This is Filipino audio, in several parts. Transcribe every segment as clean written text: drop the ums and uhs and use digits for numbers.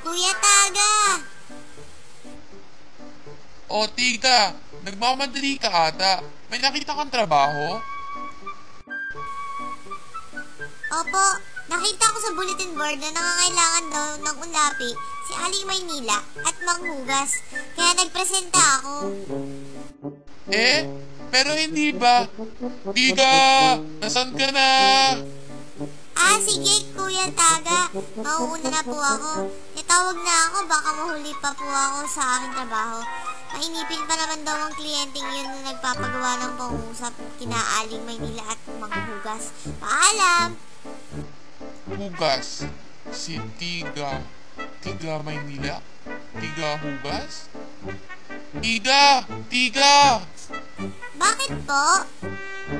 Kuya Taga! O, Tiga, nagmamadali ka ata. May nakita kang trabaho? Opo, nakita ko sa bulletin board na nangangailangan daw ng unlapi si Aling Maynila at Manghugas. Kaya nagpresenta ako. Eh, pero hindi ba? Tiga, nasan ka na? Ah, sige, Kuya Taga. Mauuna na po ako. Itawag na ako, baka mahuli pa po ako sa aking trabaho. Mainipin pa naman daw ang kliyenteng yun na nagpapagawa ng pangusap kina Aling Maynila at Manghugas. Paalam! Hugas. Si Tiga. Tiga Maynila? Tiga Hugas? Tiga! Tiga! Bakit po?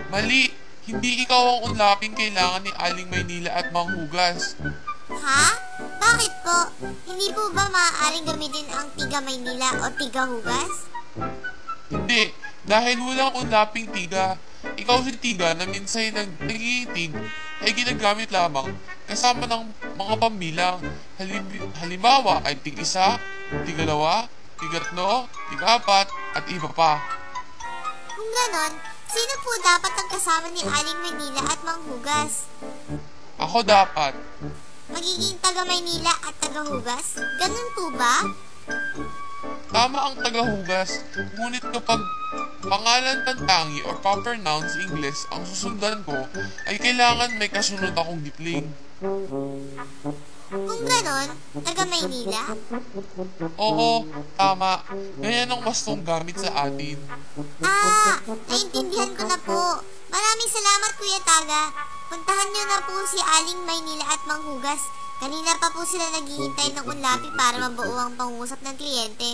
Mali! Hindi ikaw ang unlaping kailangan ni Aling Maynila at Manghugas. Ha? Bakit po? Hindi po ba maaaring gamitin ang Tiga Maynila o Tiga Hugas? Hindi, dahil walang unlaping tiga. Ikaw si Tiga na minsay nag-iitig ay ginagamit lamang kasama ng mga pambilang. Halimbawa ay tig-isa, tig-dalawa, tig-tatlo, tig-apat, at iba pa. Kung ganon, sino po dapat ang kasama ni Aling Maynila at Manghugas? Ako dapat. Magiging taga Maynila at taga Hugas? Ganun po ba? Tama ang tagahugas, ngunit kapag pangalan ng tangi or proper nouns English ang susundan ko, ay kailangan may kasunod akong gipling. Kung ganon, taga Maynila? Oo, tama. Ganyan ang wastong gamit sa atin. Ah, naintindihan ko na po. Maraming salamat, Kuya Taga. Puntahan niyo na po si Aling Maynila at Manghugas. Kanina pa po sila naghihintay ng unlapi para mabuo ang pangusap ng kliyente.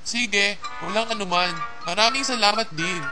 Sige, walang anuman. Maraming salamat din.